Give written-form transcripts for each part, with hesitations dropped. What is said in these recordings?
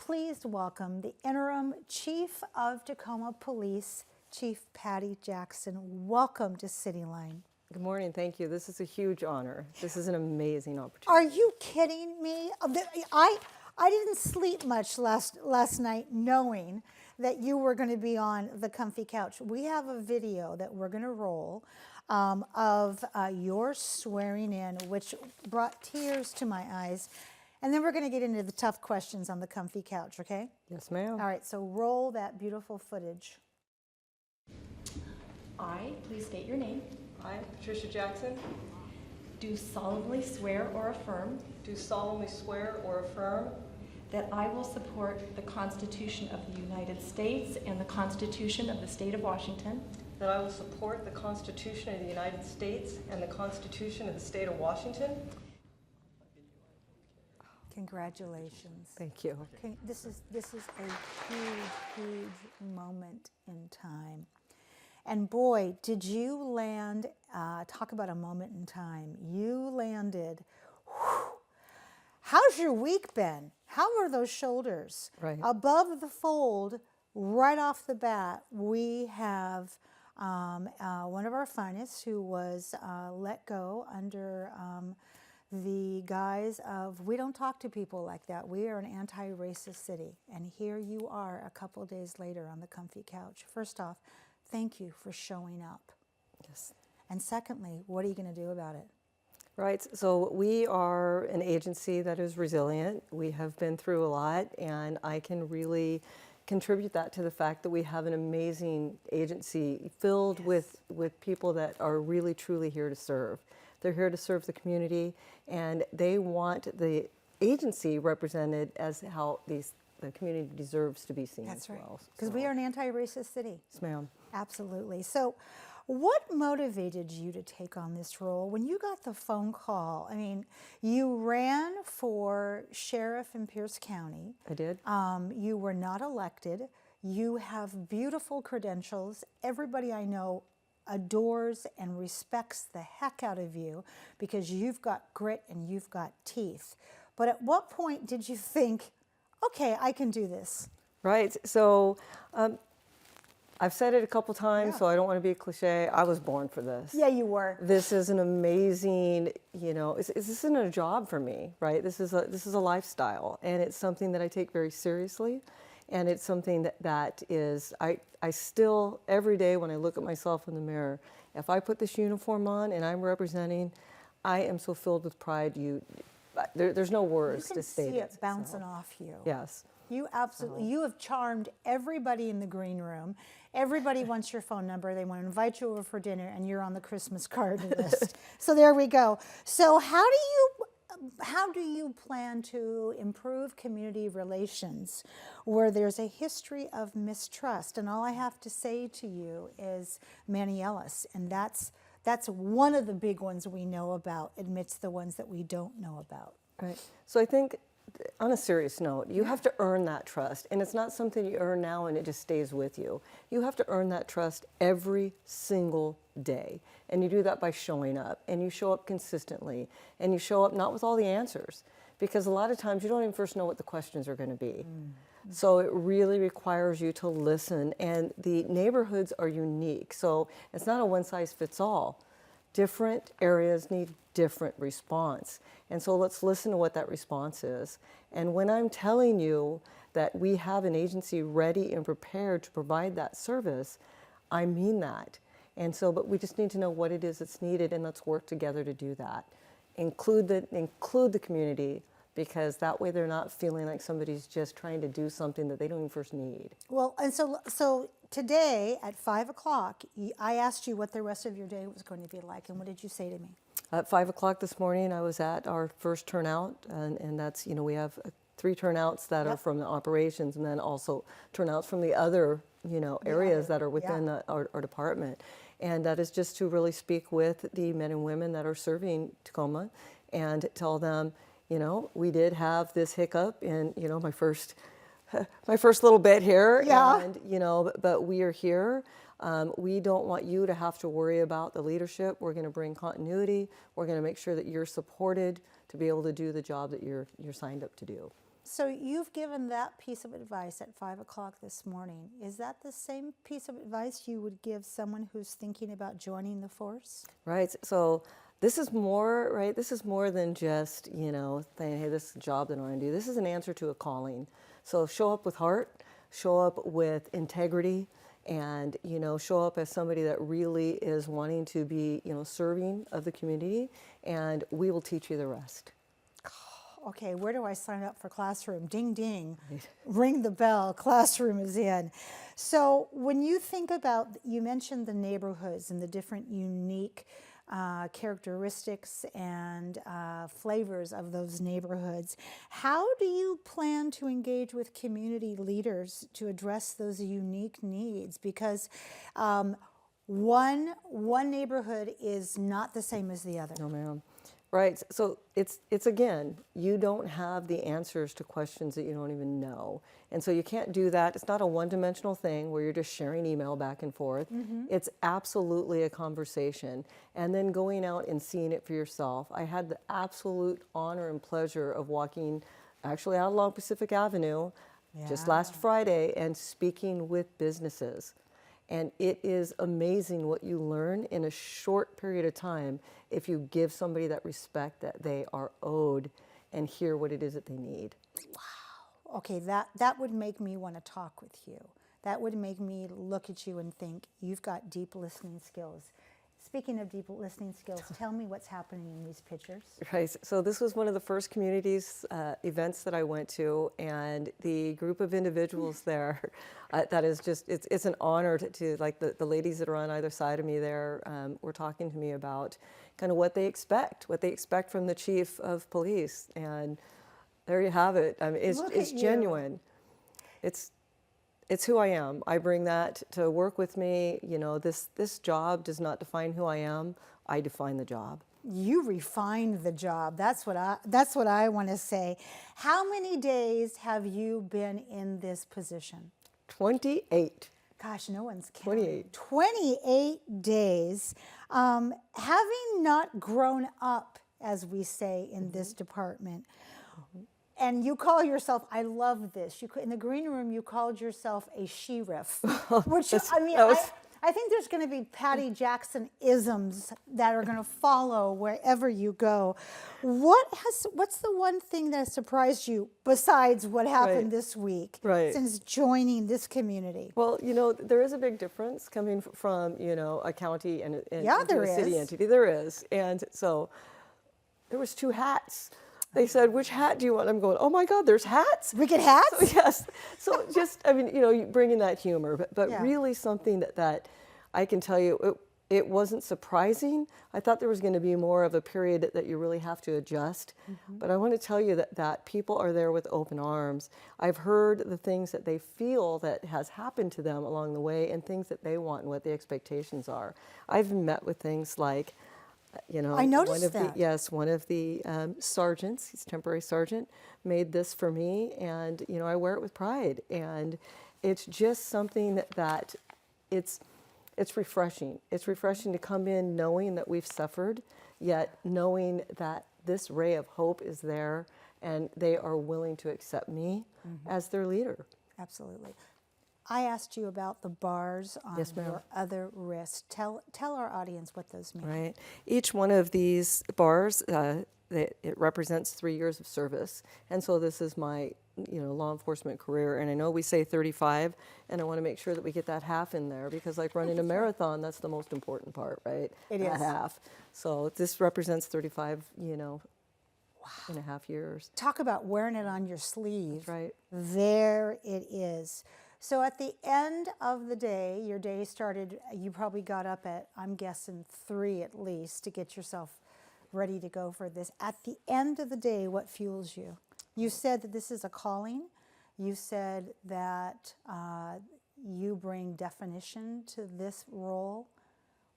please welcome the interim Chief of Tacoma Police, Chief Patti Jackson. Welcome to Cityline. Good morning, thank you. This is a huge honor. This is an amazing opportunity. Are you kidding me? I didn't sleep much last night knowing that you were going to be on the comfy couch. We have a video that we're going to roll of your swearing in, which brought tears to my eyes. And then we're going to get into the tough questions on the comfy couch, okay? Yes, ma'am. All right, so roll that beautiful footage. I, please state your name, I, Patricia Jackson, do solemnly swear or affirm do solemnly swear or affirm that I will support the Constitution of the United States and the Constitution of the State of Washington, that I will support the Constitution of the United States and the Constitution of the State of Washington. Congratulations. Thank you. This is a huge moment in time. And boy, did you land, talk about a moment in time. You landed, whew. How's your week been? How are those shoulders? Right. Above the fold, right off the bat, we have one of our finest who was let go under the guise of, we don't talk to people like that. We are an anti-racist city. And here you are a couple days later on the comfy couch. First off, thank you for showing up. Yes. And secondly, what are you going to do about it? Right, so we are an agency that is resilient. We have been through a lot, and I can really contribute that to the fact that we have an amazing agency filled Yes. with people that are really truly here to serve. They're here to serve the community, and they want the agency represented as how the community deserves to be seen. That's as right. well. Because we are an anti-racist city. Yes, ma'am. Absolutely. So what motivated you to take on this role? When you got the phone call, I mean, you ran for sheriff in Pierce County. I did. You were not elected. You have beautiful credentials. Everybody I know adores and respects the heck out of you because you've got grit and you've got teeth. But at what point did you think, okay, I can do this? Right. So I've said it a couple times, Yeah. so I don't want to be a cliche. I was born for this. Yeah, you were. This is an amazing, this isn't a job for me, right? This is a lifestyle, and it's something that I take very seriously, and it's something that is, I still, every day when I look at myself in the mirror, if I put this uniform on and I'm representing, I am so filled with pride, there's no words to state it. You can see it bouncing off you. Yes. You absolutely, you have charmed everybody in the green room. Everybody wants your phone number. They want to invite you over for dinner, and you're on the Christmas card list. So there we go. So how do you plan to improve community relations where there's a history of mistrust? And all I have to say to you is Manny Ellis, and that's one of the big ones we know about amidst the ones that we don't know about. Right. So I think, on a serious note, you have to earn that trust, and it's not something you earn now and it just stays with you. You have to earn that trust every single day, and you do that by showing up, and you show up consistently, and you show up not with all the answers, because a lot of times you don't even first know what the questions are going to be. So it really requires you to listen, and the neighborhoods are unique, so it's not a one-size-fits-all. Different areas need different response. And so let's listen to what that response is. And when I'm telling you that we have an agency ready and prepared to provide that service, I mean that. And so, but we just need to know what it is that's needed, and let's work together to do that. Include the community, because that way they're not feeling like somebody's just trying to do something that they don't even first need. Well, and so today at 5 o'clock, I asked you what the rest of your day was going to be like, and what did you say to me? At 5 o'clock this morning, I was at our first turnout, and that's, we have 3 turnouts that are from the operations, and then also turnouts from the other, areas that are within our department. And that is just to really speak with the men and women that are serving Tacoma and tell them, we did have this hiccup in, my first little bit here, and but we are here. We don't want you to have to worry about the leadership. We're going to bring continuity. We're going to make sure that you're supported to be able to do the job that you're signed up to do. So you've given that piece of advice at 5 o'clock this morning. Is that the same piece of advice you would give someone who's thinking about joining the force? Right. So this is more, right? This is more than just, saying, hey, this is a job that I want to do. This is an answer to a calling. So show up with heart, show up with integrity, and, show up as somebody that really is wanting to be, serving of the community, and we will teach you the rest. Okay, where do I sign up for classroom? Ding, ding, ring the bell, classroom is in. So when you think about, you mentioned the neighborhoods and the different unique characteristics and flavors of those neighborhoods, how do you plan to engage with community leaders to address those unique needs? Because one neighborhood is not the same as the other. No, ma'am. Right. So it's again, you don't have the answers to questions that you don't even know. And so you can't do that. It's not a one-dimensional thing where you're just sharing email back and forth. It's absolutely a conversation. And then going out and seeing it for yourself. I had the absolute honor and pleasure of walking actually out along Pacific Avenue just last Friday and speaking with businesses. And it is amazing what you learn in a short period of time if you give somebody that respect that they are owed and hear what it is that they need. Wow. Okay, that would make me want to talk with you. That would make me look at you and think, you've got deep listening skills. Speaking of deep listening skills, tell me what's happening in these pictures. Right. So this was one of the first communities events that I went to, and the group of individuals there, that is just, it's an honor to like the ladies that are on either side of me there were talking to me about kind of what they expect from the chief of police. And there you have it. I mean, it's genuine. It's who I am. I bring that to work with me. This job does not define who I am. I define the job. You refined the job. That's what I want to say. How many days have you been in this position? 28. Gosh, no one's counting. 28. 28 days. Having not grown up, as we say in this department, and you call yourself, I love this, in the green room you called yourself a sheriff, which, I think there's going to be Patti Jackson isms that are going to follow wherever you go. What's the one thing that surprised you besides what happened this week since joining this community? Well, there is a big difference coming from, a county and into a city entity. There is. And so there was 2 hats. They said, which hat do you want? I'm going, oh my God, there's hats? We get hats? So, yes. So just, you bring in that humor, but really something that I can tell you, it wasn't surprising. I thought there was going to be more of a period that you really have to adjust. But I want to tell you that people are there with open arms. I've heard the things that they feel that has happened to them along the way and things that they want and what the expectations are. I've met with things like, I noticed that. One of the sergeants, he's a temporary sergeant, made this for me, and I wear it with pride. And it's just something that it's refreshing. It's refreshing to come in knowing that we've suffered, yet knowing that this ray of hope is there, and they are willing to accept me as their leader. Absolutely. I asked you about the bars on your other wrist. Tell our audience what those mean. Right. Each one of these bars, it represents 3 years of service. And so this is my, law enforcement career. And I know we say 35, and I want to make sure that we get that half in there because like running a marathon, that's the most important part, right? It that is. half. So this represents 35, and a half years. Talk about wearing it on your sleeve. That's right. There it is. So at the end of the day, your day started, you probably got up at, I'm guessing 3 at least, to get yourself ready to go for this. At the end of the day, what fuels you? You said that this is a calling. You said that you bring definition to this role.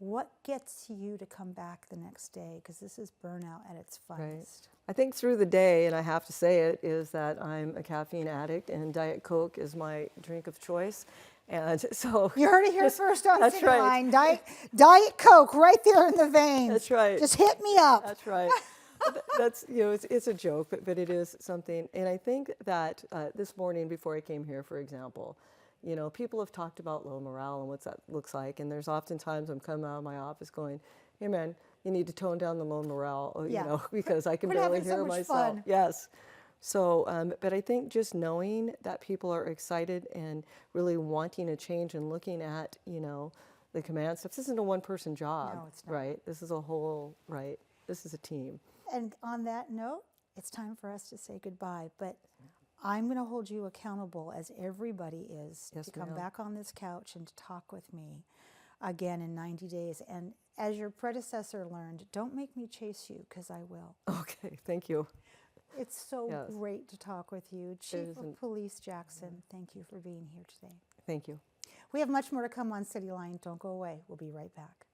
What gets you to come back the next day? Because this is burnout at its finest. I think through the day, and I have to say it, is that I'm a caffeine addict and Diet Coke is my drink of choice. And so you heard it here first on Cityline. Right. Diet Coke right there in the veins. That's right. Just hit me up. That's right. That's, you know, it's a joke, but it is something. And I think that this morning before I came here, for example, you know, people have talked about low morale and what that looks like. And there's oftentimes I'm coming out of my office going, hey man, you need to tone down the low morale, Yeah. you know, because I can We're barely having so hear much myself. fun. Yes. So, but I think just knowing that people are excited and really wanting a change and looking at, you know, the command stuff. This isn't a one-person job, No, it's not. right? This is a whole, right? This is a team. And on that note, it's time for us to say goodbye. But I'm going to hold you accountable, as everybody is, Yes, to come ma'am. back on this couch and to talk with me again in 90 days. And as your predecessor learned, don't make me chase you, because I will. Okay, thank you. It's so Yes. great to talk with you. Chief of isn't- Police Jackson, thank you for being here today. Thank you. We have much more to come on Cityline. Don't go away. We'll be right back.